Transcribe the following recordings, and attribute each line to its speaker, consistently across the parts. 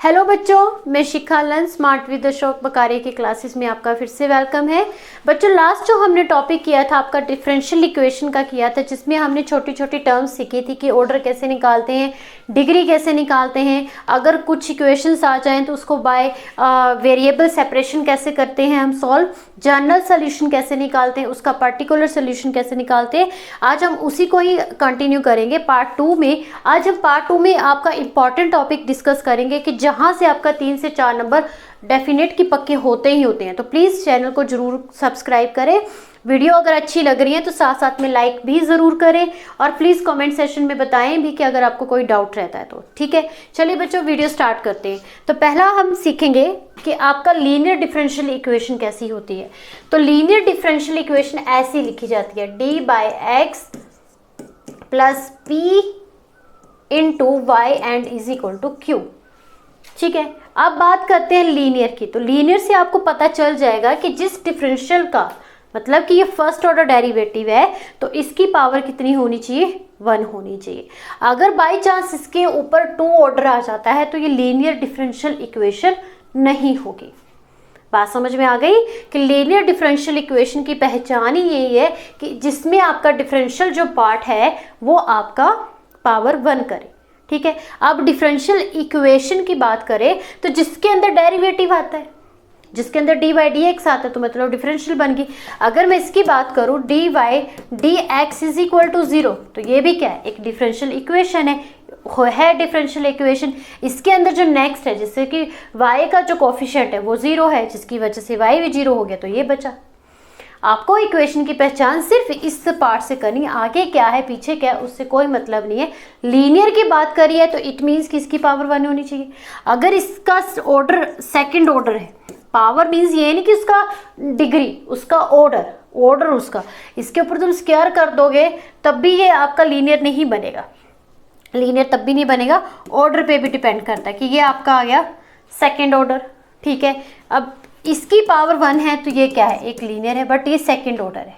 Speaker 1: Hello बच्चों, मैं शिखा लन स्मार्ट विद अशोक बकारिया की क्लासेस में आपका फिर से वेलकम है। बच्चों, लास्ट जो हमने टॉपिक किया था आपका डिफरेंशियल इक्वेशन का किया था, जिसमें हमने छोटी छोटी टर्म्स सीखी थी कि ऑर्डर कैसे निकालते हैं, डिग्री कैसे निकालते हैं, अगर कुछ इक्वेशंस आ जाएं तो उसको बाय वेरिएबल सेपरेशन कैसे करते हैं हम सॉल्व, जनरल सोल्यूशन कैसे निकालते हैं, उसका पर्टिकुलर सोल्यूशन कैसे निकालते हैं। आज हम उसी को ही कंटिन्यू करेंगे पार्ट 2 में। आज हम पार्ट 2 में आपका इंपॉर्टेंट टॉपिक डिस्कस करेंगे कि जहां से आपका 3 से 4 नंबर डेफिनेट की पक्के होते ही होते हैं। तो प्लीज़ चैनल को जरूर सब्सक्राइब करें। वीडियो अगर अच्छी लग रही है तो साथ साथ में लाइक भी ज़रूर करें और प्लीज़ कमेंट सेशन में बताएं भी कि अगर आपको कोई डाउट रहता है तो। ठीक है, चलिए बच्चों वीडियो स्टार्ट करते हैं। तो पहला हम सीखेंगे कि आपका लीनियर डिफरेंशियल इक्वेशन कैसी होती है। तो लीनियर डिफरेंशियल इक्वेशन ऐसी लिखी जाती है, d/x plus p into y and is equal to q. ठीक है, अब बात करते हैं लीनियर की। तो लीनियर से आपको पता चल जाएगा कि जिस डिफरेंशियल का मतलब कि ये फर्स्ट ऑर्डर डेरिवेटिव है तो इसकी पावर कितनी होनी चाहिए, 1 होनी चाहिए। अगर बाय चांस इसके ऊपर 2 ऑर्डर आ जाता है तो ये लीनियर डिफरेंशियल इक्वेशन नहीं होगी। बात समझ में आ गई कि लीनियर डिफरेंशियल इक्वेशन की पहचान ही यही है कि जिसमें आपका डिफरेंशियल जो पार्ट है वो आपका पावर 1 करे। ठीक है, अब डिफरेंशियल इक्वेशन की बात करें तो जिसके अंदर डेरिवेटिव आता है, जिसके अंदर डी/dx आता है तो मतलब डिफरेंशियल बन गई। अगर मैं इसकी बात करूं dy/dx इज इक्वल टू 0 तो ये भी क्या है, एक डिफरेंशियल इक्वेशन है डिफरेंशियल इक्वेशन। इसके अंदर जो नेक्स्ट है, जैसे कि y का जो कोफिशिएंट है वो 0 है, जिसकी वजह से y भी 0 हो गया तो ये बचा। आपको इक्वेशन की पहचान सिर्फ इस पार्ट से करनी, आगे क्या है पीछे क्या है उससे कोई मतलब नहीं है। लीनियर की बात करी है तो इट मीन्स कि इसकी पावर 1 होनी चाहिए। अगर इसका ऑर्डर सेकंड ऑर्डर है, पावर मीन्स ये नहीं कि उसका डिग्री, उसका ऑर्डर उसका, इसके ऊपर तुम स्क्वायर कर दोगे तब भी ये आपका लीनियर नहीं बनेगा। लीनियर तब भी नहीं बनेगा, ऑर्डर पे भी डिपेंड करता है कि ये आपका आ गया सेकंड ऑर्डर। ठीक है, अब इसकी पावर 1 है तो ये क्या है, एक लीनियर है, बट ये सेकंड ऑर्डर है।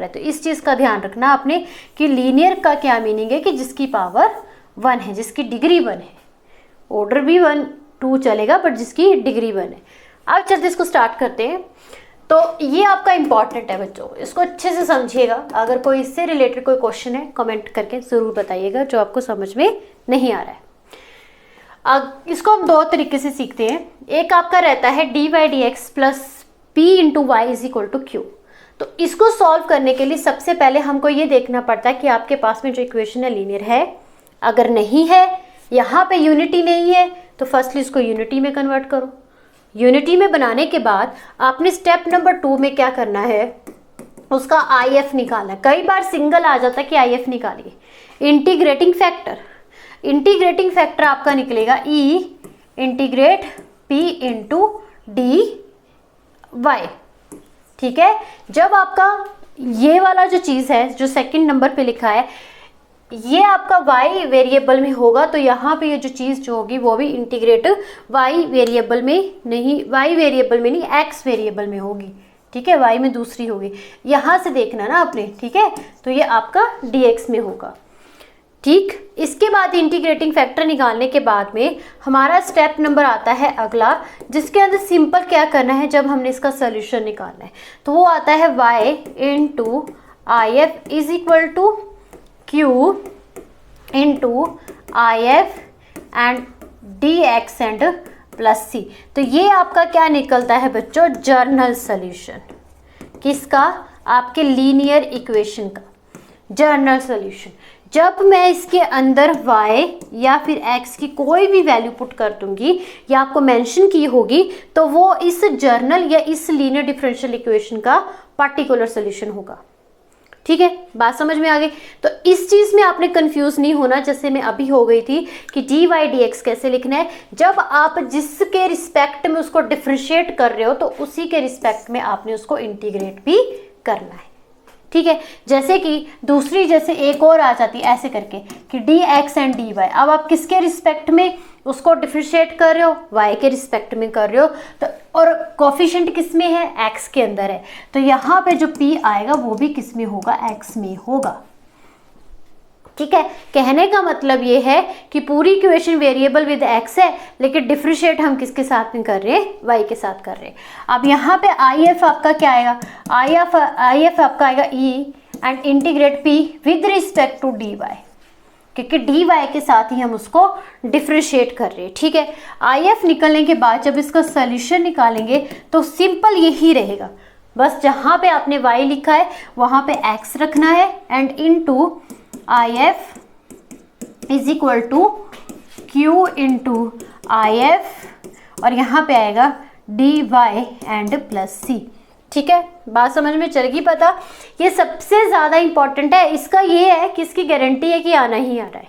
Speaker 1: तो इस चीज़ का ध्यान रखना आपने कि लीनियर का क्या मीनिंग है कि जिसकी पावर 1 है, जिसकी डिग्री 1 है। ऑर्डर भी 1 2 चलेगा बट जिसकी डिग्री 1 है। अब चलते इसको स्टार्ट करते हैं। तो ये आपका इंपॉर्टेंट है बच्चों, इसको अच्छे से समझिएगा। अगर कोई इससे रिलेटेड कोई क्वेश्चन है कमेंट करके ज़रूर बताइएगा जो आपको समझ में नहीं आ रहा है। इसको हम 2 तरीके से सीखते हैं। एक आपका रहता है dy/dx plus p into y is equal to q. तो इसको सॉल्व करने के लिए सबसे पहले हमको ये देखना पड़ता है कि आपके पास में जो इक्वेशन है लीनियर है। अगर नहीं है, यहाँ पे यूनिटी नहीं है, तो फर्स्टली इसको यूनिटी में कन्वर्ट करो। यूनिटी में बनाने के बाद आपने स्टेप नंबर 2 में क्या करना है, उसका IF निकालना है। कई बार सिंगल आ जाता है कि IF निकालिए। इंटीग्रेटिंग फैक्टर आपका निकलेगा E integrate P into d y. ठीक है, जब आपका ये वाला जो चीज़ है जो सेकंड नंबर पे लिखा है ये आपका y वेरिएबल में होगा तो यहाँ पे ये जो चीज़ जो होगी वो भी इंटीग्रेट y वेरिएबल में नहीं, x वेरिएबल में होगी। ठीक है, y में दूसरी होगी, यहाँ से देखना ना आपने। ठीक है, तो ये आपका dx में होगा। ठीक, इसके बाद इंटीग्रेटिंग फैक्टर निकालने के बाद में हमारा स्टेप नंबर आता है अगला, जिसके अंदर सिंपल क्या करना है जब हमने इसका सोल्यूशन निकालना है तो वो आता है y into IF is equal to Q into IF and dx and plus C। तो ये आपका क्या निकलता है बच्चों, जर्नल सोल्यूशन। किसका, आपके लीनियर इक्वेशन का जर्नल सोल्यूशन। जब मैं इसके अंदर y या फिर x की कोई भी वैल्यू पुट कर दूंगी या आपको मेंशन की होगी तो वो इस जर्नल या इस लीनियर डिफरेंशियल इक्वेशन का पर्टिकुलर सोल्यूशन होगा। ठीक है, बात समझ में आ गई। तो इस चीज़ में आपने कंफ्यूज नहीं होना, जैसे मैं अभी हो गई थी कि dy/dx कैसे लिखना है। जब आप जिसके रिस्पेक्ट में उसको डिफ्रेंशिएट कर रहे हो तो उसी के रिस्पेक्ट में आपने उसको इंटीग्रेट भी करना है। ठीक है, जैसे कि दूसरी जैसे एक और आ जाती है ऐसे करके कि dx एंड dy। अब आप किसके रिस्पेक्ट में उसको डिफरेंशिएट कर रहे हो, y के रिस्पेक्ट में कर रहे हो। तो और कोफिशिएंट किस में है, x के अंदर है, तो यहाँ पे जो p आएगा वो भी किस में होगा, x में होगा। ठीक है, कहने का मतलब ये है कि पूरी इक्वेशन वेरिएबल विद एक्स है, लेकिन डिफरेंशिएट हम किसके साथ में कर रहे हैं, वाई के साथ कर रहे हैं। अब यहाँ पे आई एफ आपका क्या आएगा, आई एफ आपका आएगा e and integrate p with respect to d y, क्योंकि डी वाई के साथ ही हम उसको डिफरेंशिएट कर रहे हैं। ठीक है, आई एफ निकलने के बाद जब इसका सोल्यूशन निकालेंगे तो सिंपल यही रहेगा, बस जहाँ पे आपने y लिखा है वहाँ पे x रखना है and into I F is equal to q into I F और यहाँ पे आएगा d y and plus c. ठीक है, बात समझ में चल गई। पता ये सबसे ज़्यादा इंपॉर्टेंट है, इसका ये है कि इसकी गारंटी है कि आना ही आ रहा है,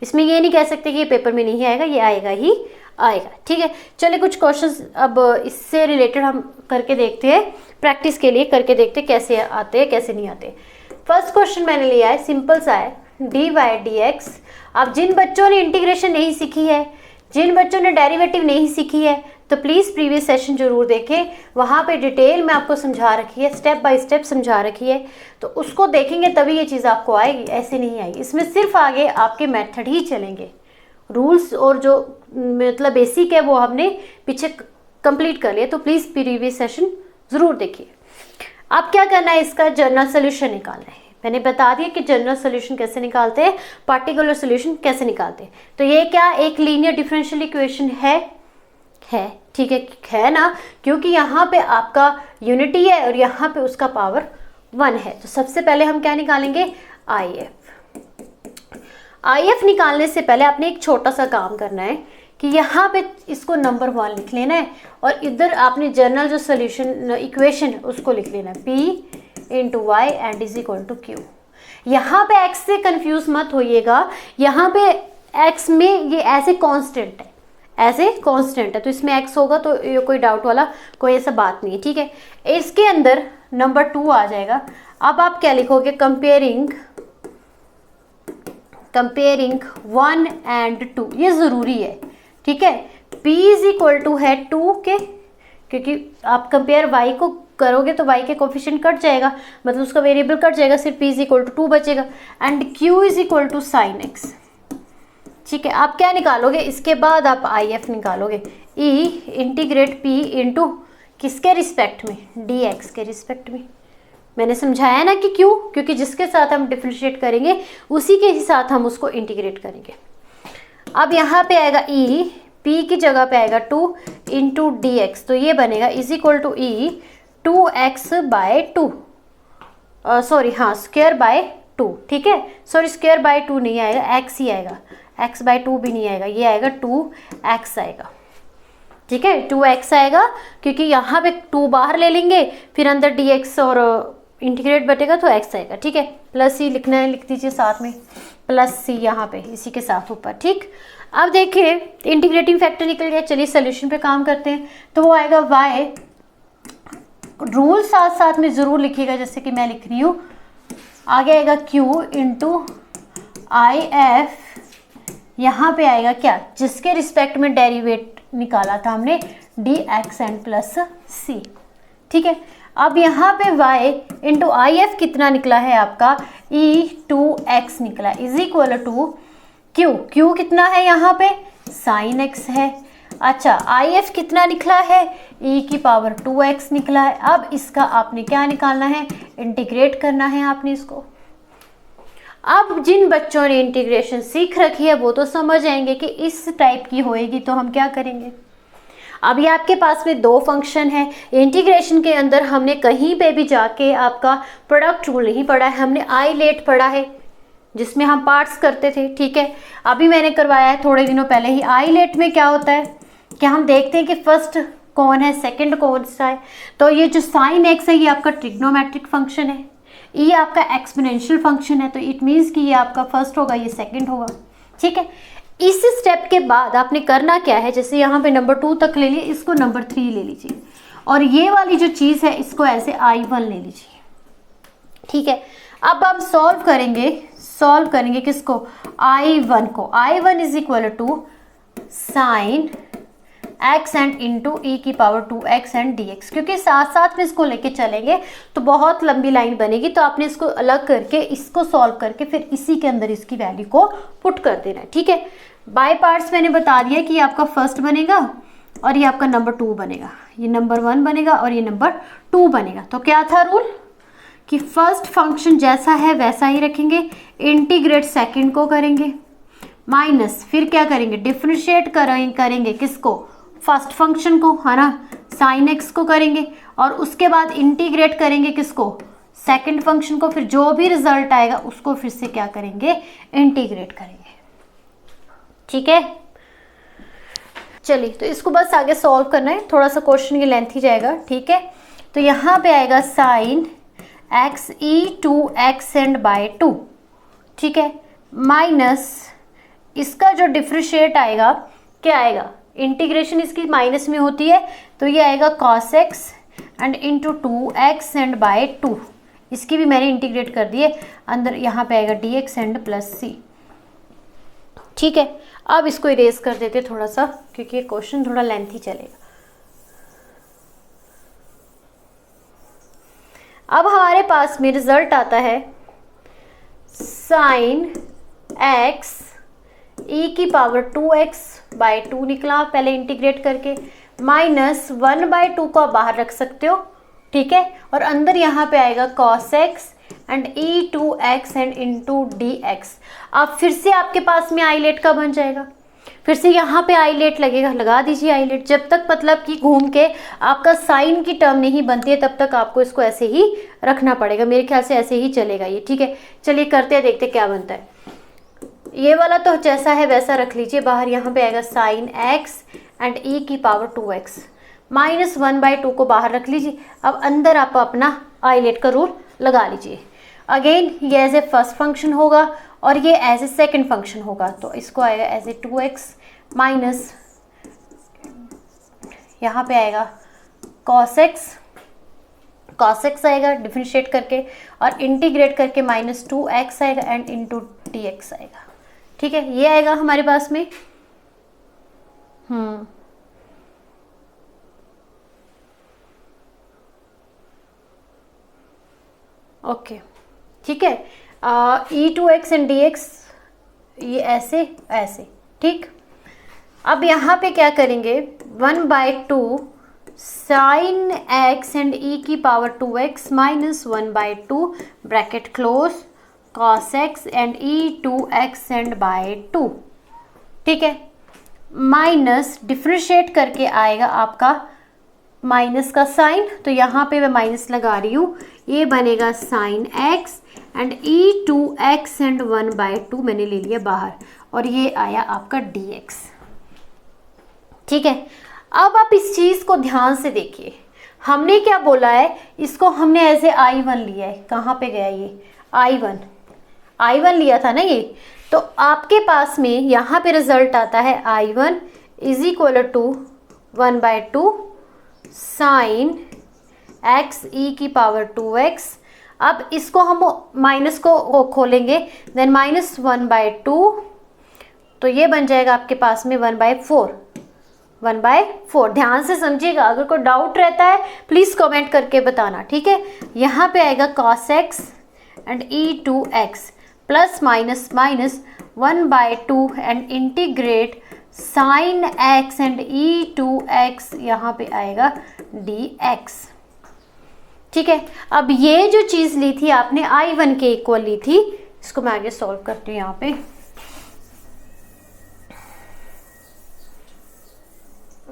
Speaker 1: इसमें ये नहीं कह सकते कि ये पेपर में नहीं आएगा, ये आएगा ही आएगा। ठीक है, चलिए कुछ क्वेश्चंस अब इससे रिलेटेड हम करके देखते हैं, प्रैक्टिस के लिए करके देखते हैं कैसे आते हैं कैसे नहीं आते। फर्स्ट क्वेश्चन मैंने लिया है, सिंपल सा है, डी वाई डी एक्स। अब जिन बच्चों ने इंटीग्रेशन नहीं सीखी है, जिन बच्चों ने डेरिवेटिव नहीं सीखी है, तो प्लीज़ प्रीवियस सेशन जरूर देखें, वहाँ पे डिटेल में आपको समझा रखी है, स्टेप बाय स्टेप समझा रखी है, तो उसको देखेंगे तभी ये चीज़ आपको आएगी, ऐसे नहीं आएगी। इसमें सिर्फ आगे आपके मेथड ही चलेंगे, रूल्स और जो मतलब बेसिक है वो हमने पीछे कंप्लीट कर लिया, तो प्लीज़ प्रीवियस सेशन ज़रूर देखिए। अब क्या करना है, इसका जनरल सोल्यूशन निकालना है। मैंने बता दिया कि जनरल सोल्यूशन कैसे निकालते हैं, पार्टिकुलर सोल्यूशन कैसे निकालते हैं। तो ये क्या एक लीनियर डिफरेंशियल इक्वेशन है, ठीक है ना, क्योंकि यहाँ पे आपका यूनिटी है और यहाँ पे उसका पावर 1 है। तो सबसे पहले हम क्या निकालेंगे, आई एफ निकालने से पहले आपने एक छोटा सा काम करना है कि यहाँ पे इसको नंबर 1 लिख लेना है और इधर आपने जनरल जो सोल्यूशन इक्वेशन उसको लिख लेना है, p into y and is equal to q. यहाँ पे x से कंफ्यूज मत होइएगा, यहाँ पे x में ये ऐसे कांस्टेंट है, ऐसे कांस्टेंट है, तो इसमें x होगा, तो ये कोई डाउट वाला कोई ऐसा बात नहीं है। ठीक है, इसके अंदर नंबर 2 आ जाएगा। अब आप क्या लिखोगे, कंपेयरिंग 1 एंड 2, ये ज़रूरी है। ठीक है, p इज इक्वल टू है 2 के, क्योंकि आप कंपेयर y को करोगे तो y के कोफिशिएंट कट जाएगा, मतलब उसका वेरिएबल कट जाएगा, सिर्फ p इज इक्वल टू 2 बचेगा and q is equal to sine x। ठीक है, आप क्या निकालोगे, इसके बाद आप आई एफ निकालोगे, e इंटीग्रेट p इंटू किसके रिस्पेक्ट में, dx के रिस्पेक्ट में। मैंने समझाया ना कि क्यों, क्योंकि जिसके साथ हम डिफरेंशिएट करेंगे उसी के साथ हम उसको इंटीग्रेट करेंगे। अब यहाँ पे आएगा e, p की जगह पे आएगा 2 इंटू डी एक्स, तो ये बनेगा is equal to e 2x by 2, sorry हाँ स्क्वायर बाय 2। ठीक है, सॉरी स्क्वायर बाय 2 नहीं आएगा, x ही आएगा, x बाय 2 भी नहीं आएगा, ये आएगा 2x आएगा। ठीक है, 2x आएगा, क्योंकि यहाँ पे 2 बाहर ले लेंगे, फिर अंदर dx और इंटीग्रेट बटेगा तो x आएगा। ठीक है, प्लस c लिखना है, लिख दीजिए साथ में, प्लस c यहाँ पे इसी के साथ ऊपर। ठीक, अब देखिए इंटीग्रेटिंग फैक्टर निकल गया, चलिए सोल्यूशन पे काम करते हैं। तो वो आएगा y, रूल साथ साथ में ज़रूर लिखिएगा जैसे कि मैं लिख रही हूँ, आगे आएगा q इंटू आई एफ, यहाँ पे आएगा क्या, जिसके रिस्पेक्ट में डेरिवेट निकाला था हमने, D x and plus c. ठीक है, अब यहाँ पे y इंटू आई एफ कितना निकला है आपका, e 2x निकला, इज इक्वल टू q कितना है यहाँ पे, साइन x है। अच्छा, आई एफ कितना निकला है, e की पावर 2x निकला है। अब इसका आपने क्या निकालना है, इंटीग्रेट करना है आपने इसको। अब जिन बच्चों ने इंटीग्रेशन सीख रखी है वो तो समझ जाएंगे कि इस टाइप की होएगी, तो हम क्या करेंगे। अभी आपके पास में 2 फंक्शन है, इंटीग्रेशन के अंदर हमने कहीं पे भी जाके आपका प्रोडक्ट रूल नहीं पढ़ा है, हमने आईलेट पढ़ा है जिसमें हम पार्ट्स करते थे। ठीक है, अभी मैंने करवाया है थोड़े दिनों पहले ही। आईलेट में क्या होता है कि हम देखते हैं कि फर्स्ट कौन है, सेकंड कौन सा है। तो ये जो साइन एक्स है ये आपका ट्रिग्नोमेट्रिक फंक्शन है, ये आपका एक्सपोनेंशियल फंक्शन है, तो इट मीन्स कि ये आपका फर्स्ट होगा, ये सेकंड होगा। ठीक है, इस स्टेप के बाद आपने करना क्या है, जैसे यहाँ पे नंबर 2 तक ले लिए, इसको नंबर 3 ले लीजिए और ये वाली जो चीज़ है इसको ऐसे I1 ले लीजिए। ठीक है, अब हम सॉल्व करेंगे किसको, I1 को। I1 is equal to sine x and into e की पावर 2x एंड dx, क्योंकि साथ साथ में इसको लेके चलेंगे तो बहुत लंबी लाइन बनेगी, तो आपने इसको अलग करके इसको सॉल्व करके फिर इसी के अंदर इसकी वैल्यू को पुट कर देना है। ठीक है, बाय पार्ट्स मैंने बता दिया कि ये आपका फर्स्ट बनेगा और ये आपका नंबर 2 बनेगा, ये नंबर 1 बनेगा और ये नंबर 2 बनेगा। तो क्या था रूल कि फर्स्ट फंक्शन जैसा है वैसा ही रखेंगे, इंटीग्रेट सेकंड को करेंगे, माइनस फिर क्या करेंगे, डिफरेंशिएट करेंगे किसको, फर्स्ट फंक्शन को, है ना, साइन एक्स को करेंगे, और उसके बाद इंटीग्रेट करेंगे किसको, सेकंड फंक्शन को, फिर जो भी रिजल्ट आएगा उसको फिर से क्या करेंगे, इंटीग्रेट करेंगे। ठीक है, चलिए तो इसको बस आगे सॉल्व करना है, थोड़ा सा क्वेश्चन की लेंथ ही जाएगा। ठीक है, तो यहाँ पे आएगा sine x e to x and by 2, ठीक है, माइनस इसका जो डिफरेंशिएट आएगा क्या आएगा, इंटीग्रेशन इसकी माइनस में होती है तो ये आएगा cos x and into 2x and by 2, इसकी भी मैंने इंटीग्रेट कर दिए, अंदर यहाँ पे आएगा dx एंड प्लस c। ठीक है, अब इसको इरेज कर देते थोड़ा सा, क्योंकि ये क्वेश्चन थोड़ा लेंथी चलेगा। अब हमारे पास में रिजल्ट आता है साइन x e की पावर 2x बाय 2 निकला पहले इंटीग्रेट करके, माइनस 1/2 को आप बाहर रख सकते हो। ठीक है, और अंदर यहाँ पे आएगा cos x and e to x and into d x. अब फिर से आपके पास में आईलेट का बन जाएगा, फिर से यहाँ पे आईलेट लगेगा, लगा दीजिए आईलेट, जब तक मतलब कि घूम के आपका साइन की टर्म नहीं बनती है तब तक आपको इसको ऐसे ही रखना पड़ेगा, मेरे ख्याल से ऐसे ही चलेगा ये। ठीक है, चलिए करते हैं, देखते क्या बनता है। ये वाला तो जैसा है वैसा रख लीजिए बाहर, यहाँ पे आएगा साइन एक्स एंड ई की पावर 2x, माइनस 1/2 को बाहर रख लीजिए। अब अंदर आप अपना आईलेट का रूल लगा लीजिए। अगेन ये एज ए फर्स्ट फंक्शन होगा और ये एज ए सेकेंड फंक्शन होगा, तो इसको आएगा एज ए 2x माइनस यहाँ पे आएगा cos x आएगा डिफरेंशिएट करके, और इंटीग्रेट करके माइनस 2x आएगा एंड इंटू dx आएगा। ठीक है, ये आएगा हमारे पास में। ओके, ठीक है, e2x एंड dx ये ऐसे ऐसे। ठीक, अब यहाँ पे क्या करेंगे, 1/2 साइन x एंड e की power 2x minus 1/2 bracket close cos x and e2x and by 2। ठीक है, माइनस डिफरेंशिएट करके आएगा आपका माइनस का साइन, तो यहाँ पे मैं माइनस लगा रही हूँ, ये बनेगा sign x and e2x and 1/2 मैंने ले लिया बाहर, और ये आया आपका dx। ठीक है, अब आप इस चीज़ को ध्यान से देखिए, हमने क्या बोला है, इसको हमने ऐसे I1 लिया है, कहाँ पे गया ये I1 लिया था ना ये, तो आपके पास में यहाँ पे रिजल्ट आता है I1 is equal to 1/2 sine x e की पावर 2x। अब इसको हम माइनस को खोलेंगे, देन माइनस 1/2, तो ये बन जाएगा आपके पास में 1/4। ध्यान से समझिएगा, अगर कोई डाउट रहता है प्लीज़ कमेंट करके बताना। ठीक है, यहाँ पे आएगा cos x and e2x plus minus 1/2 and integrate sine x and e2x, यहाँ पे आएगा dx। ठीक है, अब ये जो चीज़ ली थी आपने I1 के इक्वल ली थी, इसको मैं आगे सॉल्व करती हूँ। यहाँ पे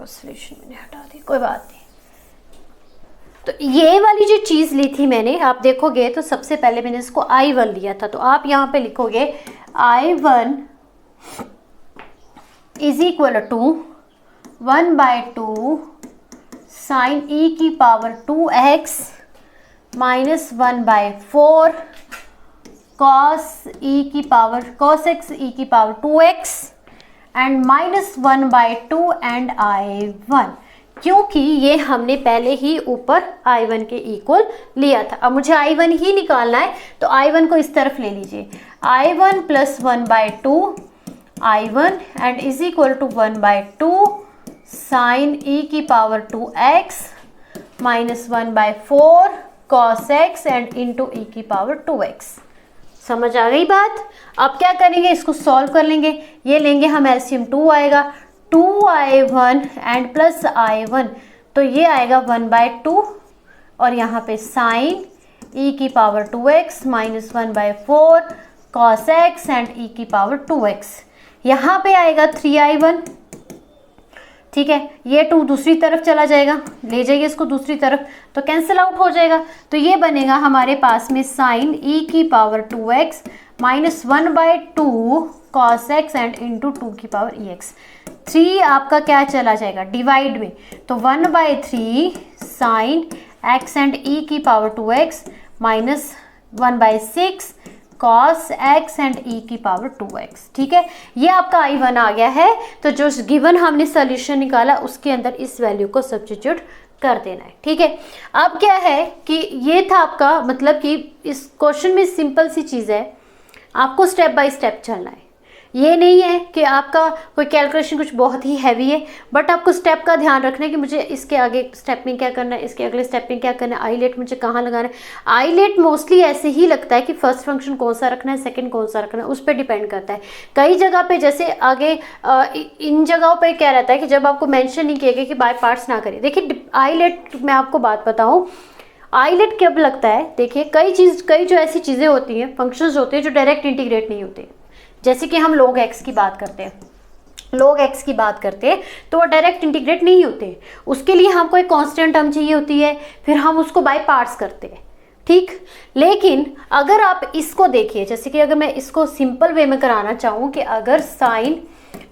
Speaker 1: सॉल्यूशन मैंने हटा दी, कोई बात नहीं। तो ये वाली जो चीज़ ली थी मैंने, आप देखोगे तो सबसे पहले मैंने इसको I1 लिया था, तो आप यहाँ पे लिखोगे I1 is equal to 1/2 sine e की power 2x minus 1/4 cos x e की power 2x and minus 1/2 and I1, क्योंकि ये हमने पहले ही ऊपर I1 के इक्वल लिया था। अब मुझे I1 ही निकालना है, तो I1 को इस तरफ ले लीजिए, I1 plus 1/2 I1 and is equal to 1/2 sine e की power 2x minus 1/4 cos x and into e की पावर 2x। समझ आ गई बात। अब क्या करेंगे, इसको सॉल्व कर लेंगे। ये लेंगे हम एलसीएम 2 आएगा 2i1 एंड प्लस i1, तो ये आएगा 1/2 और यहाँ पे साइन ई की power 2x minus 1/4 cos x and e की पावर 2x। यहाँ पे आएगा 3i1, ठीक है। ये 2 दूसरी तरफ चला जाएगा, ले जाइए इसको दूसरी तरफ तो कैंसिल आउट हो जाएगा। तो ये बनेगा हमारे पास में साइन ई की power 2x minus 1/2 cos x and into 2 की पावर ex। 3 आपका क्या चला जाएगा डिवाइड में, तो 1/3 साइन x एंड e की power 2x minus 1/6 cos x and e की पावर 2x। ठीक है, ये आपका I1 आ गया है। तो जो गिवन हमने सोल्यूशन निकाला उसके अंदर इस वैल्यू को सब्स्टिट्यूट कर देना है। ठीक है, अब क्या है कि ये था आपका, मतलब कि इस क्वेश्चन में सिंपल सी चीज़ है, आपको स्टेप बाय स्टेप चलना है। ये नहीं है कि आपका कोई कैलकुलेशन कुछ बहुत ही हैवी है, बट आपको स्टेप का ध्यान रखना है कि मुझे इसके आगे स्टेप में क्या करना है, इसके अगले स्टेप में क्या करना है, आईलेट मुझे कहाँ लगाना है। आईलेट मोस्टली ऐसे ही लगता है कि फर्स्ट फंक्शन कौन सा रखना है, सेकंड कौन सा रखना है, उस पर डिपेंड करता है। कई जगह पे जैसे आगे इन जगहों पे क्या रहता है कि जब आपको मेंशन नहीं किया गया कि बाय पार्ट्स ना करिए। देखिए आईलेट मैं आपको बात बताऊँ, आईलेट कब लगता है, देखिए कई जो ऐसी चीज़ें होती हैं, फंक्शंस होते हैं जो डायरेक्ट इंटीग्रेट नहीं होते। जैसे कि हम log x की बात करते हैं, log x की बात करते हैं तो वो डायरेक्ट इंटीग्रेट नहीं होते। उसके लिए हमको एक कांस्टेंट टर्म चाहिए होती है, फिर हम उसको बाय पार्ट्स करते हैं। ठीक, लेकिन अगर आप इसको देखिए, जैसे कि अगर मैं इसको सिंपल वे में कराना चाहूँ कि अगर साइन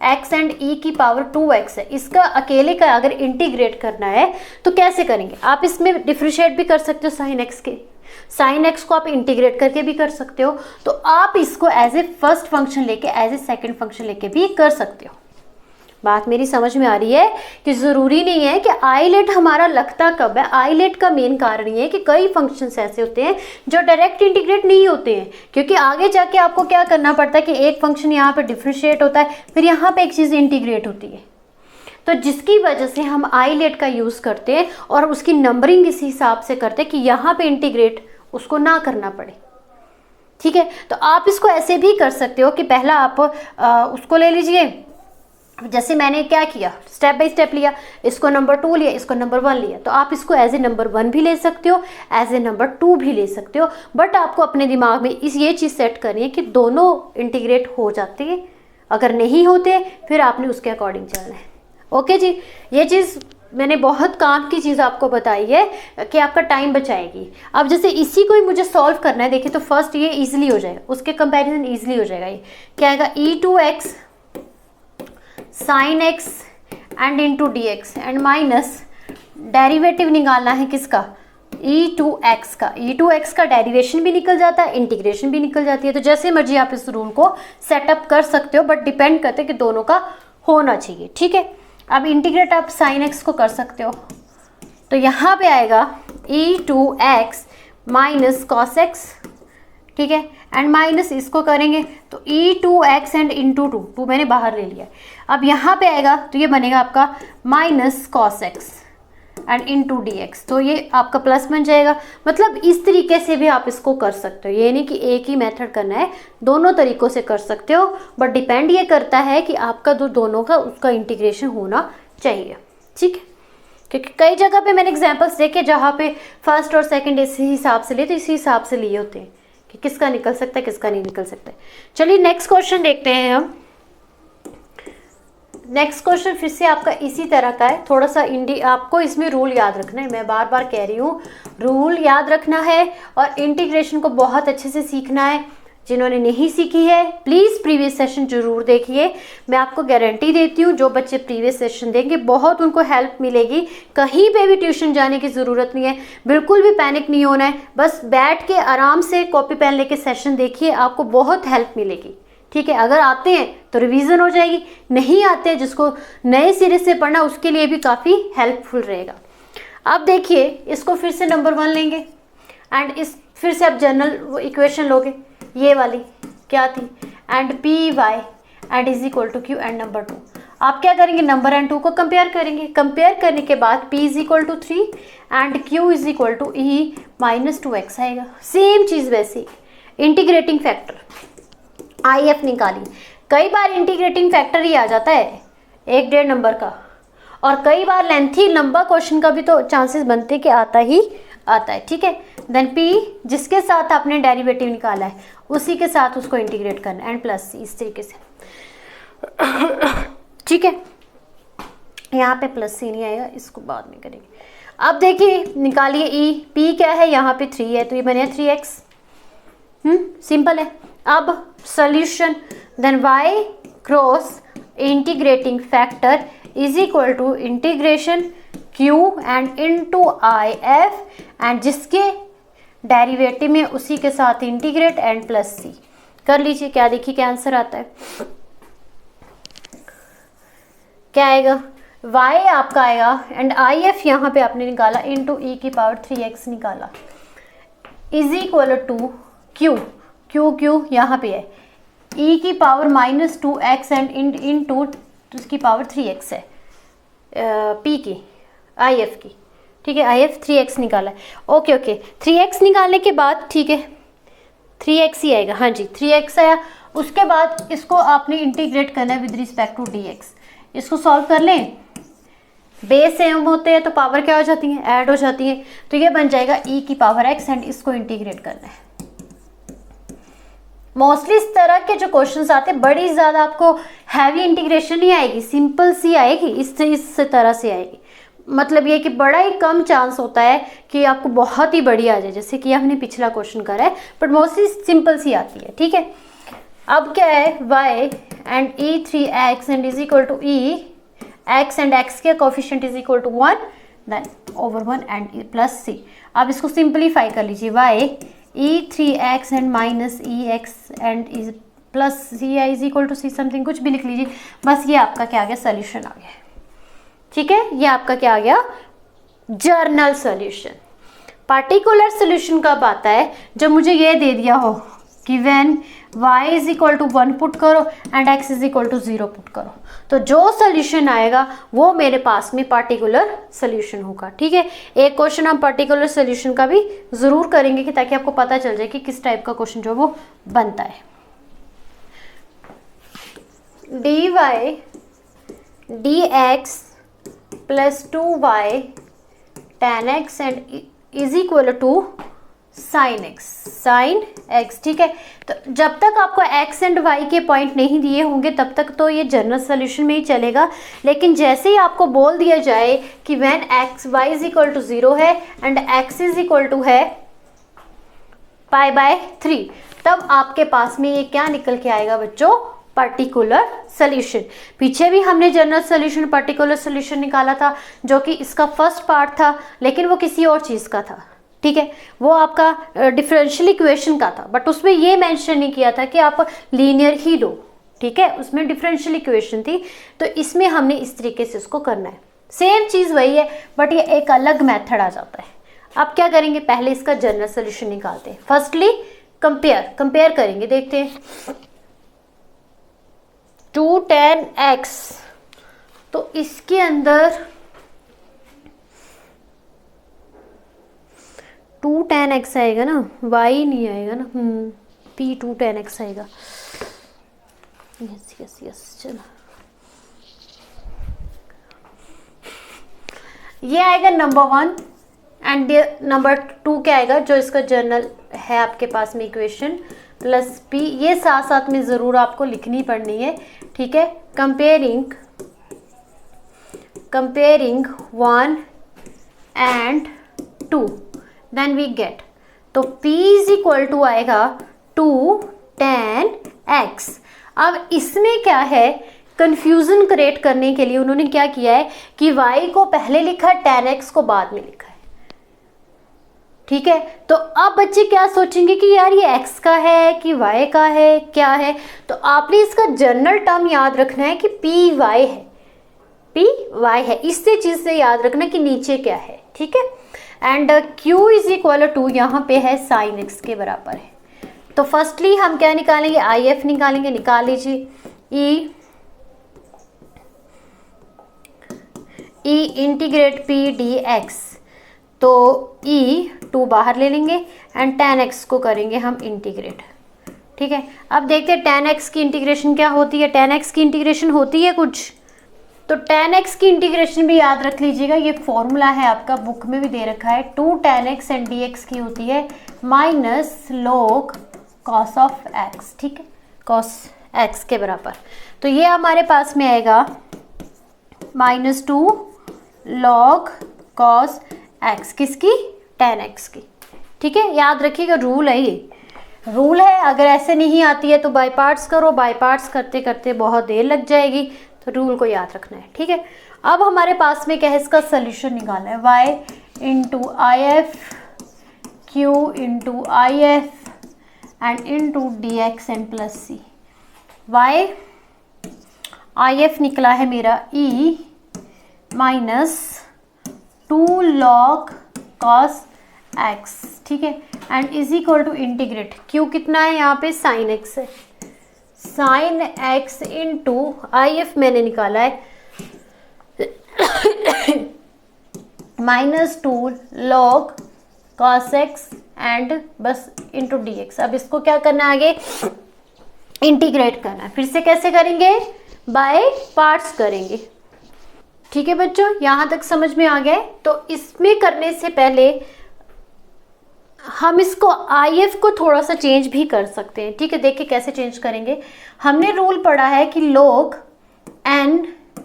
Speaker 1: x एंड e की पावर 2x है, इसका अकेले का अगर इंटीग्रेट करना है तो कैसे करेंगे। आप इसमें डिफ्रेंशिएट भी कर सकते हो साइन x के, साइन एक्स को आप इंटीग्रेट करके भी कर सकते हो। तो आप इसको एज ए फर्स्ट फंक्शन लेके एज ए सेकंड फंक्शन लेके भी कर सकते हो। बात मेरी समझ में आ रही है कि ज़रूरी नहीं है कि आईलेट हमारा लगता कब है। आईलेट का मेन कारण ये है कि कई फंक्शंस ऐसे होते हैं जो डायरेक्ट इंटीग्रेट नहीं होते हैं, क्योंकि आगे जाके आपको क्या करना पड़ता है कि एक फंक्शन यहाँ पर डिफ्रेंशिएट होता है, फिर यहाँ पर एक चीज़ इंटीग्रेट होती है। तो जिसकी वजह से हम आईलेट का यूज़ करते हैं और उसकी नंबरिंग इस हिसाब से करते हैं कि यहाँ पे इंटीग्रेट उसको ना करना पड़े। ठीक है, तो आप इसको ऐसे भी कर सकते हो कि पहला आप उसको ले लीजिए, जैसे मैंने क्या किया, स्टेप बाय स्टेप लिया, इसको नंबर 2 लिया, इसको नंबर 1 लिया। तो आप इसको एज ए नंबर 1 भी ले सकते हो, एज ए नंबर 2 भी ले सकते हो, बट आपको अपने दिमाग में ये चीज़ सेट करनी है कि दोनों इंटीग्रेट हो जाते हैं। अगर नहीं होते फिर आपने उसके अकॉर्डिंग चलना है। ओके जी, ये चीज़ मैंने बहुत काम की चीज़ आपको बताई है कि आपका टाइम बचाएगी। अब जैसे इसी को ही मुझे सॉल्व करना है, देखिए तो फर्स्ट ये इजीली हो जाएगा, उसके कंपैरिजन इजीली हो जाएगा। ये क्या आएगा, e2x sine x and into dx and minus derivative निकालना है किसका, e2x का। e2x का डेरिवेशन भी निकल जाता है, इंटीग्रेशन भी निकल जाती है। तो जैसे मर्जी आप इस रूल को सेटअप कर सकते हो, बट डिपेंड करते हैं कि दोनों का होना चाहिए। ठीक है, अब इंटीग्रेट आप साइन x को कर सकते हो, तो यहाँ पे आएगा e2x माइनस कॉस x, ठीक है, एंड माइनस इसको करेंगे तो e2x एंड इंटू 2 मैंने बाहर ले लिया। अब यहाँ पे आएगा तो ये बनेगा आपका minus cos x and into dx, तो ये आपका प्लस बन जाएगा। मतलब इस तरीके से भी आप इसको कर सकते हो, ये नहीं कि एक ही मेथड करना है, दोनों तरीक़ों से कर सकते हो, बट डिपेंड ये करता है कि आपका दोनों का उसका इंटीग्रेशन होना चाहिए। ठीक है, क्योंकि कई जगह पे मैंने एग्जांपल्स देखे जहाँ पे फर्स्ट और सेकंड इसी हिसाब से लिए, तो इसी हिसाब से लिए होते हैं कि किसका निकल सकता है किसका नहीं निकल सकता है। चलिए नेक्स्ट क्वेश्चन देखते हैं हम। नेक्स्ट क्वेश्चन फिर से आपका इसी तरह का है, थोड़ा सा आपको इसमें रूल याद रखना है। मैं बार बार कह रही हूँ, रूल याद रखना है और इंटीग्रेशन को बहुत अच्छे से सीखना है। जिन्होंने नहीं सीखी है प्लीज़ प्रीवियस सेशन जरूर देखिए। मैं आपको गारंटी देती हूँ जो बच्चे प्रीवियस सेशन देंगे बहुत उनको हेल्प मिलेगी। कहीं पे भी ट्यूशन जाने की ज़रूरत नहीं है, बिल्कुल भी पैनिक नहीं होना है, बस बैठ के आराम से कॉपी पेन लेके सेशन देखिए, आपको बहुत हेल्प मिलेगी। ठीक है, अगर आते हैं तो रिवीजन हो जाएगी, नहीं आते हैं जिसको नए सिरे से पढ़ना उसके लिए भी काफ़ी हेल्पफुल रहेगा। अब देखिए इसको फिर से नंबर 1 लेंगे एंड इस फिर से आप जनरल इक्वेशन लोगे, ये वाली क्या थी, and p y and is equal to q and number 2। आप क्या करेंगे, नंबर एंड 2 को कंपेयर करेंगे। कंपेयर करने के बाद p is equal to 3 and q is equal to e minus 2x आएगा। सेम चीज़ वैसे इंटीग्रेटिंग फैक्टर IF निकाली। कई बार इंटीग्रेटिंग फैक्टर ही आ जाता है 1-1.5 नंबर का, और कई बार लेंथी लंबा क्वेश्चन का भी तो चांसेस बनते हैं कि आता ही आता है। ठीक है, देन p जिसके साथ आपने डेरिवेटिव निकाला है उसी के साथ उसको इंटीग्रेट करना है एंड प्लस c, इस तरीके से। ठीक है, यहाँ पे प्लस c नहीं आएगा, इसको बाद में करेंगे। अब देखिए निकालिए e, p क्या है, यहाँ पे 3 है तो ये बने 3x। सिंपल है। अब solution, then y cross integrating factor is equal to integration q and into IF and जिसके डेरिवेटिव में उसी के साथ इंटीग्रेट एंड प्लस c कर लीजिए। क्या देखिए क्या आंसर आता है, क्या आएगा, y आपका आएगा एंड IF यहाँ पे आपने निकाला इनटू e की पावर 3x निकाला इज इक्वल टू q यहाँ पे है e की power minus 2x and into उसकी पावर 3x है p की IF की। ठीक है, IF 3x निकाला है। ओके 3x निकालने के बाद ठीक है 3x ही आएगा। हाँ जी 3x आया। उसके बाद इसको आपने इंटीग्रेट करना है विद रिस्पेक्ट टू dx। इसको सॉल्व कर लें, बेस सेम होते हैं तो पावर क्या हो जाती है, ऐड हो जाती है। तो ये बन जाएगा e की पावर x एंड इसको इंटीग्रेट करना है। मोस्टली इस तरह के जो क्वेश्चंस आते हैं बड़ी ज़्यादा आपको हैवी इंटीग्रेशन नहीं आएगी, सिंपल सी आएगी, इस तरह से आएगी। मतलब ये कि बड़ा ही कम चांस होता है कि आपको बहुत ही बड़ी आ जाए, जैसे कि हमने पिछला क्वेश्चन करा है, बट मोस्टली सिंपल सी आती है। ठीक है, अब क्या है y and e3x and is equal to e x and x के coefficient is equal to 1 then over 1 and plus c। अब इसको सिंपलीफाई कर लीजिए, y e3x and minus ex and is plus c is equal to c something कुछ भी लिख लीजिए। बस ये आपका क्या आ गया, सोल्यूशन आ गया। ठीक है, ये आपका क्या आ गया, जर्नल सॉल्यूशन। पार्टिकुलर सॉल्यूशन कब आता है, जब मुझे ये दे दिया हो कि when y is equal to 1 put करो and x is equal to 0 put करो, तो जो सॉल्यूशन आएगा वो मेरे पास में पार्टिकुलर सॉल्यूशन होगा। ठीक है, एक क्वेश्चन हम पार्टिकुलर सॉल्यूशन का भी जरूर करेंगे कि ताकि आपको पता चल जाए कि किस टाइप का क्वेश्चन जो वो बनता है। dy dx plus 2y tan x and is equal to sine x। ठीक है, तो जब तक आपको x एंड y के पॉइंट नहीं दिए होंगे तब तक तो ये जनरल सॉल्यूशन में ही चलेगा। लेकिन जैसे ही आपको बोल दिया जाए कि when y is equal to 0 है and x is equal to है π/3, तब आपके पास में ये क्या निकल के आएगा बच्चों, पार्टिकुलर सॉल्यूशन। पीछे भी हमने जनरल सॉल्यूशन पार्टिकुलर सॉल्यूशन निकाला था, जो कि इसका फर्स्ट पार्ट था, लेकिन वो किसी और चीज़ का था। ठीक है, वो आपका डिफरेंशियल इक्वेशन का था, बट उसमें ये मेंशन नहीं किया था कि आप लीनियर ही लो। ठीक है, उसमें डिफरेंशियल इक्वेशन थी, तो इसमें हमने इस तरीके से उसको करना है। सेम चीज़ वही है, बट ये एक अलग मेथड आ जाता है। अब क्या करेंगे, पहले इसका जनरल सॉल्यूशन निकालते हैं। फर्स्टली कंपेयर करेंगे, देखते हैं 2 tan x, तो इसके अंदर 2 tan x आएगा ना, y नहीं आएगा ना, p 2 tan x आएगा। यस चलो, ये आएगा नंबर 1 एंड नंबर 2 क्या आएगा, जो इसका जर्नल है आपके पास में इक्वेशन प्लस p। ये साथ साथ में ज़रूर आपको लिखनी पड़नी है। ठीक है, comparing 1 and 2 then we get, तो p इज इक्वल टू आएगा 2 tan x। अब इसमें क्या है, कंफ्यूजन क्रिएट करने के लिए उन्होंने क्या किया है कि y को पहले लिखा, tan x को बाद में लिखा है। ठीक है, तो अब बच्चे क्या सोचेंगे कि यार ये x का है कि y का है, क्या है, तो आपने इसका जनरल टर्म याद रखना है कि py है, इससे चीज से याद रखना कि नीचे क्या है। ठीक है, and q is equal to यहाँ पे है साइन x के बराबर है। तो फर्स्टली हम क्या निकालेंगे, IF निकालेंगे, निकाल लीजिए। ई इंटीग्रेट पी डी एक्स, तो ई 2 बाहर ले लेंगे एंड tan x को करेंगे हम इंटीग्रेट। ठीक है, अब देखते हैं tan x की इंटीग्रेशन क्या होती है। tan x की इंटीग्रेशन होती है कुछ, तो tan x की इंटीग्रेशन भी याद रख लीजिएगा, ये फॉर्मूला है आपका, बुक में भी दे रखा है। 2 tan x एंड dx की होती है minus log cos of x। ठीक है, cos x के बराबर, तो ये हमारे पास में आएगा -2 log cos x, किसकी, tan x की। ठीक है, याद रखिएगा, रूल है, ये रूल है। अगर ऐसे नहीं आती है तो बाय पार्ट्स करो, बाय पार्ट्स करते करते बहुत देर लग जाएगी, तो रूल को याद रखना है। ठीक है, अब हमारे पास में क्या है, इसका सोल्यूशन निकालना है। y into I F, q into I F and into d x and plus c. y I F निकला है मेरा e minus 2 log cos x। ठीक है, and is equal to integrate, q कितना है यहाँ पे, साइन x है, sine x into I F मैंने निकाला है -2 log cos x एंड बस इंटू डी एक्स। अब इसको क्या करना है, आगे इंटीग्रेट करना है। फिर से कैसे करेंगे, बाय पार्ट्स करेंगे। ठीक है बच्चों, यहाँ तक समझ में आ गया। तो इसमें करने से पहले हम इसको आई एफ को थोड़ा सा चेंज भी कर सकते हैं। ठीक है, देखिए कैसे चेंज करेंगे। हमने रूल पढ़ा है कि log n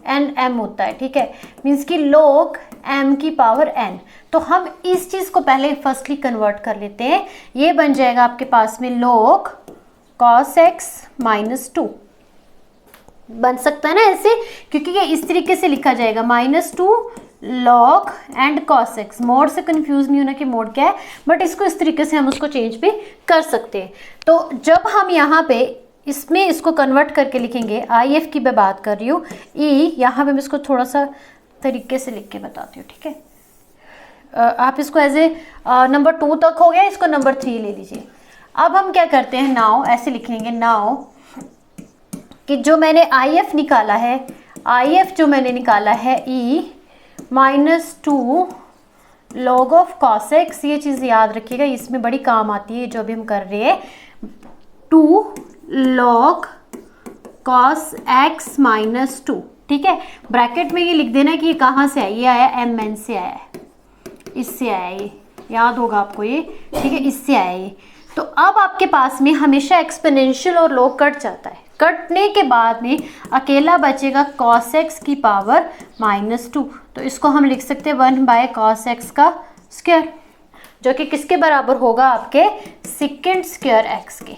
Speaker 1: एंड m होता है। ठीक है, मीन्स कि log m की पावर n, तो हम इस चीज को पहले फर्स्टली कन्वर्ट कर लेते हैं। ये बन जाएगा आपके पास में log cos x -2 बन सकता है ना ऐसे, क्योंकि ये इस तरीके से लिखा जाएगा -2 log and cos x। Mode से कंफ्यूज नहीं होना कि मोड क्या है, बट इसको इस तरीके से हम उसको चेंज भी कर सकते हैं। तो जब हम यहाँ पे इसमें इसको कन्वर्ट करके लिखेंगे, आई एफ की मैं बात कर रही हूँ, ई यहाँ पे मैं इसको थोड़ा सा तरीके से लिख के बताती हूँ। ठीक है, आप इसको एज ए नंबर 2 तक हो गया, इसको नंबर 3 ले लीजिए। अब हम क्या करते हैं, नाउ ऐसे लिखेंगे, नाउ कि जो मैंने आई एफ निकाला है, आई एफ जो मैंने निकाला है ई -2 log ऑफ cos x, ये चीज़ याद रखिएगा, इसमें बड़ी काम आती है जो अभी हम कर रहे हैं। 2 log cos x -2। ठीक है, ब्रैकेट में ये लिख देना कि ये कहाँ से आया, ये आया mn से आया है, इससे आया, ये याद होगा आपको ये। ठीक है, इससे आया ये। तो अब आपके पास में हमेशा एक्सपोनेंशियल और log कट जाता है, कटने के बाद में अकेला बचेगा cos x की पावर -2, तो इसको हम लिख सकते हैं 1/cos x का स्क्वायर, जो कि किसके बराबर होगा, आपके सेकंड स्क्वायर x के।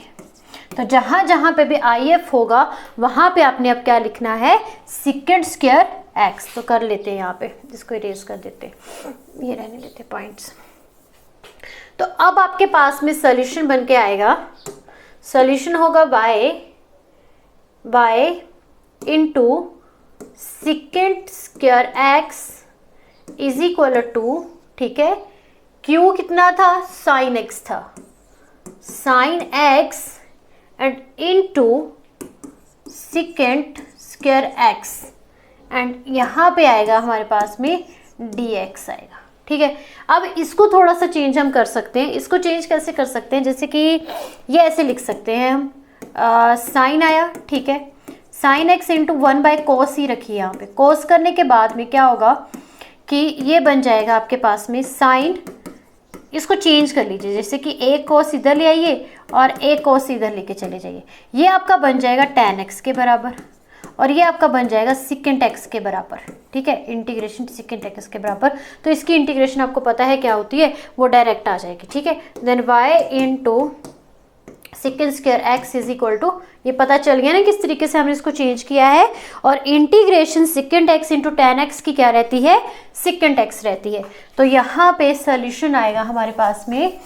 Speaker 1: तो जहाँ जहाँ पे भी आई एफ होगा वहाँ पे आपने अब क्या लिखना है, सेकंड स्क्वायर x। तो कर लेते हैं यहाँ पे, इसको इरेज कर देते हैं, ये रहने देते पॉइंट्स। तो अब आपके पास में सॉल्यूशन बन के आएगा, सॉल्यूशन होगा y into sec square x is equal to, ठीक है, q कितना था, साइन x था, sine x and into sec square x and यहाँ पे आएगा हमारे पास में dx आएगा। ठीक है, अब इसको थोड़ा सा चेंज हम कर सकते हैं। इसको चेंज कैसे कर सकते हैं, जैसे कि ये ऐसे लिख सकते हैं हम, साइन आया, ठीक है, साइन x इंटू 1/cos ही रखिए यहाँ पे। cos करने के बाद में क्या होगा कि ये बन जाएगा आपके पास में साइन, इसको चेंज कर लीजिए, जैसे कि एक cos इधर ले आइए और एक cos इधर लेके चले जाइए, ये आपका बन जाएगा tan x के बराबर और ये आपका बन जाएगा सेकंड x के बराबर। ठीक है, इंटीग्रेशन सेकंड x के बराबर, तो इसकी इंटीग्रेशन आपको पता है क्या होती है, वो डायरेक्ट आ जाएगी। ठीक है, then y into sec square x is equal to, ये पता चल गया ना किस तरीके से हमने इसको चेंज किया है। और integration second x into tan x की क्या रहती है, सेकंड x रहती है। तो यहाँ पे सोल्यूशन आएगा हमारे पास में,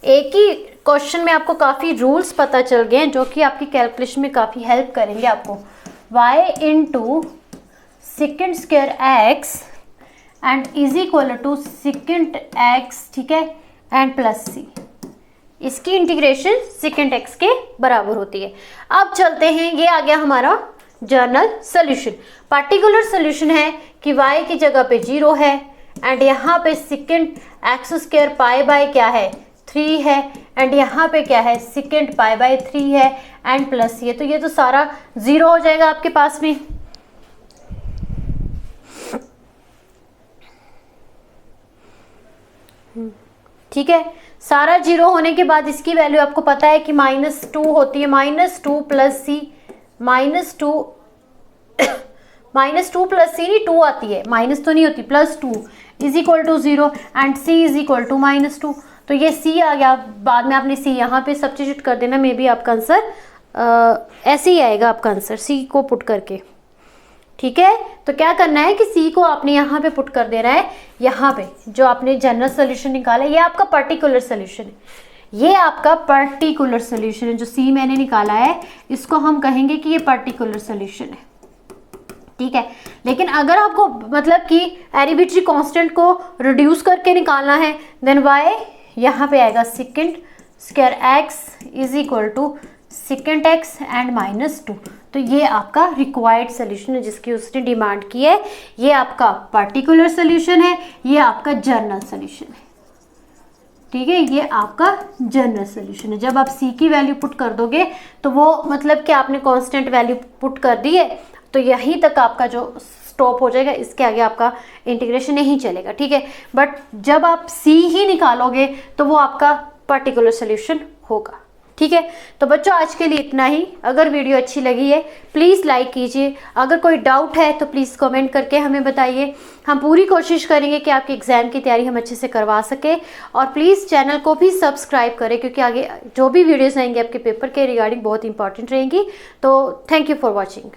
Speaker 1: एक ही क्वेश्चन में आपको काफ़ी रूल्स पता चल गए हैं जो कि आपकी कैलकुलेशन में काफ़ी हेल्प करेंगे आपको। y into sec square x and is equal to sec x, ठीक है, एंड प्लस c, इसकी इंटीग्रेशन सेकेंड x के बराबर होती है। अब चलते हैं, ये आ गया हमारा जर्नल सोल्यूशन। पार्टिकुलर सोल्यूशन है कि y की जगह पे 0 है एंड यहाँ पे second x square pi by क्या है 3 है एंड यहाँ पे क्या है सेकेंड पाई बाय 3 है एंड प्लस ये, तो ये तो सारा 0 हो जाएगा आपके पास में। ठीक है, सारा 0 होने के बाद इसकी वैल्यू आपको पता है कि -2 होती है, -2 प्लस सी, -2 प्लस सी नहीं 2 आती है, माइनस तो नहीं होती, +2 is equal to 0 and c is equal to -2। तो ये सी आ गया, बाद में आपने सी यहाँ पे सब्स्टिट्यूट कर देना, मे बी आपका आंसर ऐसे ही आएगा आपका आंसर सी को पुट करके। ठीक है, तो क्या करना है कि सी को आपने यहाँ पे पुट कर देना है, यहाँ पे जो आपने जनरल सोल्यूशन निकाला है ये आपका पर्टिकुलर सोल्यूशन है, ये आपका पर्टिकुलर सोल्यूशन है। जो सी मैंने निकाला है इसको हम कहेंगे कि ये पर्टिकुलर सोल्यूशन है। ठीक है, लेकिन अगर आपको मतलब कि एरिबिट्री कांस्टेंट को रिड्यूस करके निकालना है देन वाई यहाँ पे आएगा sec square x is equal to sec x and -2। तो ये आपका रिक्वायर्ड सोल्यूशन है जिसकी उसने डिमांड की है, ये आपका पर्टिकुलर सोल्यूशन है, ये आपका जर्नल सोल्यूशन है। ठीक है, ये आपका जनरल सोल्यूशन है। जब आप सी की वैल्यू पुट कर दोगे तो वो मतलब कि आपने कांस्टेंट वैल्यू पुट कर दी है तो यहीं तक आपका जो स्टॉप हो जाएगा, इसके आगे आपका इंटीग्रेशन नहीं चलेगा। ठीक है, बट जब आप सी ही निकालोगे तो वो आपका पर्टिकुलर सोल्यूशन होगा। ठीक है, तो बच्चों आज के लिए इतना ही। अगर वीडियो अच्छी लगी है प्लीज़ लाइक कीजिए, अगर कोई डाउट है तो प्लीज़ कमेंट करके हमें बताइए। हम पूरी कोशिश करेंगे कि आपके एग्ज़ाम की तैयारी हम अच्छे से करवा सके, और प्लीज़ चैनल को भी सब्सक्राइब करें क्योंकि आगे जो भी वीडियोज़ आएंगे आपके पेपर के रिगार्डिंग बहुत इंपॉर्टेंट रहेंगी। तो थैंक यू फॉर वॉचिंग।